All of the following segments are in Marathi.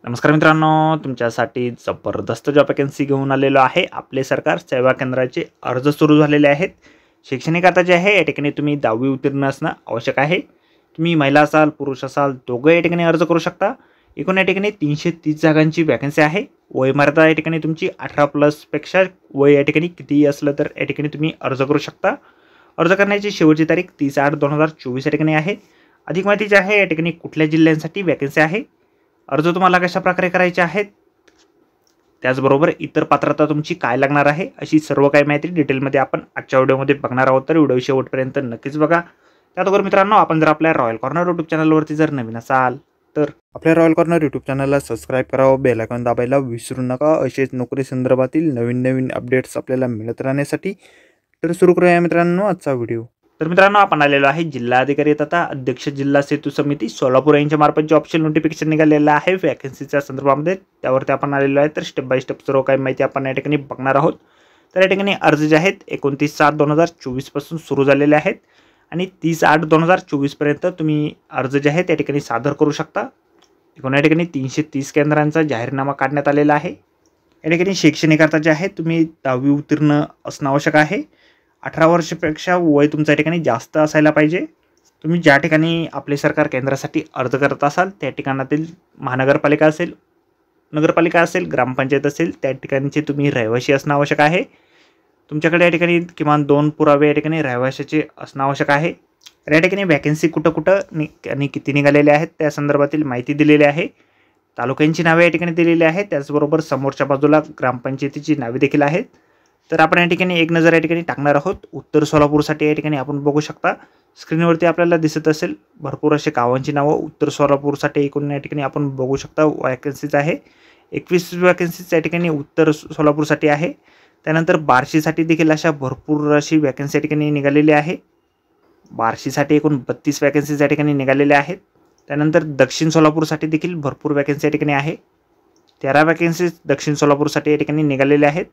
नमस्कार मित्रांनो, तुमच्यासाठी जबरदस्त जॉब वॅकन्सी घेऊन आलेलो आहे। आपले सरकार सेवा केंद्राचे अर्ज सुरू झालेले आहेत। शैक्षणिक आता जे आहे या ठिकाणी तुम्ही 10वी उत्तीर्ण असणं आवश्यक आहे। तुम्ही महिला असाल पुरुष असाल दोघे या ठिकाणी अर्ज करू शकता। एकूण या ठिकाणी 330 जागांची वॅकन्सी आहे। वयमर्यादा या ठिकाणी तुमची 18+ पेक्षा वय या ठिकाणी कितीही असलं तर या ठिकाणी तुम्ही अर्ज करू शकता। अर्ज करण्याची शेवटची तारीख 30/8/2024 या ठिकाणी आहे। अधिक माहिती जी आहे या ठिकाणी कुठल्या जिल्ह्यांसाठी वॅकन्सी आहे, अर्ज तुम्हाला कशा प्रकारे करायचे आहेत, त्याचबरोबर इतर पात्रता तुमची काय लागणार आहे, अशी सर्व काही माहिती डिटेलमध्ये आपण आजच्या व्हिडिओमध्ये बघणार आहोत। तर व्हिडिओ शेवटपर्यंत नक्कीच बघा। त्याचबरोबर मित्रांनो, आपण जर आपल्या रॉयल कॉर्नर यूट्यूब चॅनलवरती जर नवीन असाल तर आपल्या रॉयल कॉर्नर यूट्यूब चॅनलला सबस्क्राईब करावं, बेल आयकॉन दाबायला विसरू नका। असेच नोकरी संदर्भातील नवीन अपडेट्स आपल्याला मिळत राहण्यासाठी। तर सुरू करूया मित्रांनो आजचा व्हिडिओ। तर मित्रांनो, आपण आलेलो आहे जिल्हाधिकारी तथा अध्यक्ष जिल्हा सेतू समिती सोलापूर यांच्या मार्फत जे ऑप्शन नोटिफिकेशन निघालेलं आहे वॅकन्सीच्या संदर्भामध्ये, त्यावरती आपण आलेलो आहे। तर स्टेप बाय स्टेप सर्व काही माहिती आपण या ठिकाणी बघणार आहोत। तर या ठिकाणी अर्ज जे आहेत 29/7/2024 पासून सुरू झालेले आहेत आणि 30/8/2024 पर्यंत तुम्ही अर्ज जे आहेत त्या ठिकाणी सादर करू शकता। एकूण या ठिकाणी 330 केंद्रांचा जाहीरनामा काढण्यात आलेला आहे। या ठिकाणी शैक्षणिक अर्थ जे आहे तुम्ही 10वी उत्तीर्ण असणं आवश्यक आहे। 18 वर्षापेक्षा वय तुमच्या ठिकाणी जास्त असायला पाहिजे। तुम्ही ज्या ठिकाणी आपले सरकार केंद्रासाठी अर्ज करत असाल त्या ठिकाणातील महानगरपालिका असेल, नगरपालिका असेल, ग्रामपंचायत असेल, त्या ठिकाणचे तुम्ही रहिवासी असणं आवश्यक आहे। तुमच्याकडे या ठिकाणी किमान 2 पुरावे या ठिकाणी रहिवाशाचे असणं आवश्यक आहे। या ठिकाणी वॅकन्सी कुठं आणि किती निघालेले आहेत त्या संदर्भातील माहिती दिलेली आहे। तालुक्यांची नावे या ठिकाणी दिलेली आहेत, त्याचबरोबर समोरच्या बाजूला ग्रामपंचायतीची नावे देखील आहेत। तर आपण या ठिकाणी एक नजर या ठिकाणी टाकणार आहोत। उत्तर सोलापूरसाठी या ठिकाणी आपण बघू शकता, स्क्रीनवरती आपल्याला दिसत असेल भरपूर असे गावांची नावं उत्तर सोलापूरसाठी एकूण या ठिकाणी आपण बघू शकता वॅकन्सीज आहे। 21 वॅकन्सीज या ठिकाणी उत्तर सोलापूरसाठी आहे। त्यानंतर बार्शीसाठी देखील अशा भरपूर अशी वॅकन्सी या ठिकाणी निघालेली आहे। बार्शीसाठी एकूण 32 वॅकन्सीज या ठिकाणी निघालेल्या आहेत। त्यानंतर दक्षिण सोलापूरसाठी देखील भरपूर वॅकन्सी या ठिकाणी आहे। 13 वॅकन्सीज दक्षिण सोलापूरसाठी या ठिकाणी निघालेल्या आहेत।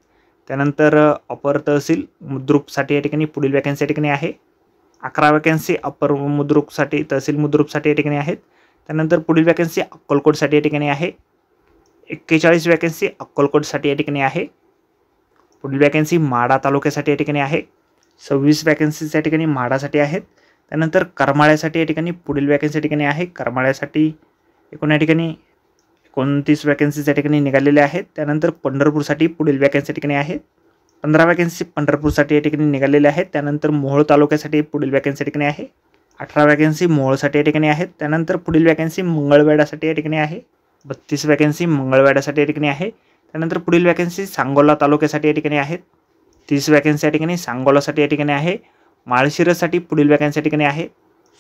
त्यानंतर अपर तहसील मुद्रुकसाठी या ठिकाणी पुढील वॅकन्सी या ठिकाणी आहे। 11 वॅकन्सी अपर मुद्रुकसाठी तहसील मुद्रुकसाठी या ठिकाणी आहेत। त्यानंतर पुढील वॅकन्सी अक्कलकोटसाठी या ठिकाणी आहे। 41 वॅकन्सी अक्कलकोटसाठी या ठिकाणी आहे। पुढील वॅकन्सी माढा तालुक्यासाठी या ठिकाणी आहे। 26 वॅकन्सीज या ठिकाणी माढासाठी आहेत। त्यानंतर करमाळ्यासाठी या ठिकाणी पुढील वॅकन्सी या ठिकाणी आहे। करमाळ्यासाठी एकूण या ठिकाणी 29 वॅकन्सीज या ठिकाणी निघालेल्या आहेत। त्यानंतर पंढरपूरसाठी पुढील वॅकन्सी या ठिकाणी आहेत। 15 वॅकन्सी पंढरपूरसाठी या ठिकाणी निघालेल्या आहेत। त्यानंतर मोहोळ तालुक्यासाठी पुढील वॅकन्सी या ठिकाणी आहे। 18 वॅकन्सी मोहोळसाठी या ठिकाणी आहेत। त्यानंतर पुढील वॅकन्सी मंगळवेढ्यासाठी या ठिकाणी आहे। 32 वॅकन्सी मंगळवेढ्यासाठी या ठिकाणी आहे। त्यानंतर पुढील वॅकन्सी सांगोला तालुक्यासाठी या ठिकाणी आहेत। 30 वॅकन्सी या ठिकाणी सांगोलासाठी या ठिकाणी आहे। माळशिरससाठी पुढील वॅकन्सी या ठिकाणी आहे।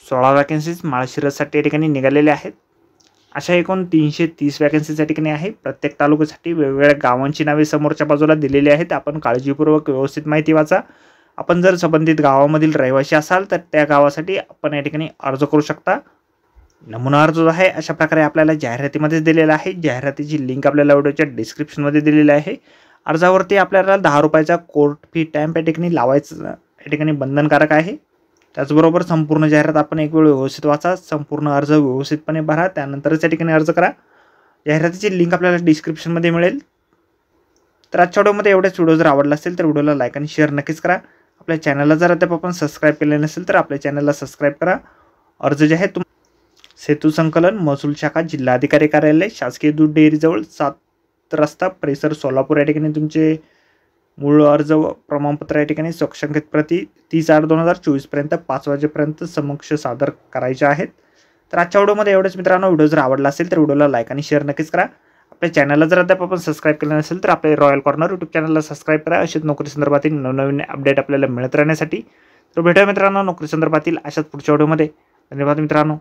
16 वॅकन्सीज माळशिरससाठी या ठिकाणी निघालेल्या आहेत। अशा एकूण 330 वॅकन्सीज या ठिकाणी आहे। प्रत्येक तालुक्यासाठी वेगवेगळ्या गावांची नावे समोरच्या बाजूला दिलेली आहेत। आपण काळजीपूर्वक व्यवस्थित माहिती वाचा। आपण जर संबंधित गावामधील रहिवासी असाल तर त्या गावासाठी आपण या ठिकाणी अर्ज करू शकता। नमुना अर्ज आहे अशा प्रकारे आपल्याला जाहिरातीमध्ये दिलेला आहे। जाहिरातीची लिंक आपल्याला व्हिडिओच्या डिस्क्रिप्शनमध्ये दिलेली आहे। अर्जावरती आपल्याला 10 रुपयाचा कोर्ट फी स्टॅम्प या ठिकाणी लावायचं या ठिकाणी बंधनकारक आहे। त्याचबरोबर संपूर्ण जाहिरात आपण एक वेळ व्यवस्थित वाचा, संपूर्ण अर्ज व्यवस्थितपणे भरा, त्यानंतरच या ठिकाणी अर्ज करा। जाहिरातीची लिंक आपल्याला डिस्क्रिप्शनमध्ये मिळेल। तर आजच्या व्हिडिओमध्ये एवढेच। व्हिडिओ जर आवडला असेल तर व्हिडिओला लाईक आणि शेअर नक्कीच करा। आपल्या चॅनलला जर अद्याप आपण सबस्क्राईब केले नसेल तर आपल्या चॅनलला सबस्क्राईब करा। अर्ज जे आहे सेतू संकलन महसूल शाखा जिल्हाधिकारी कार्यालय शासकीय दूध डेअरीजवळ 7 रस्ता परिसर सोलापूर या ठिकाणी तुमचे मूळ अर्ज प्रमाणपत्र या ठिकाणी सक्षंकित प्रती 30/8/2024 पर्यंत 5 वाजेपर्यंत समक्ष सादर करायचे आहेत। तर आजच्या व्हिडिओमध्ये एवढंच मित्रांनो। व्हिडिओ जर आवडला असेल तर व्हिडिओला लाईक आणि शेअर नक्कीच करा। आपल्या चॅनलला जर अद्याप आपण सबस्क्राईब केलं नसेल तर आपल्या रॉयल कॉर्नर यूट्यूब चॅनलला सबस्क्राईब करा। अशीच नोकरी संदर्भातील नवनवीन अपडेट आपल्याला मिळत राहण्यासाठी। तर भेटूया मित्रांनो नोकरी संदर्भातील अशाच पुढच्या व्हिडिओमध्ये। धन्यवाद मित्रांनो।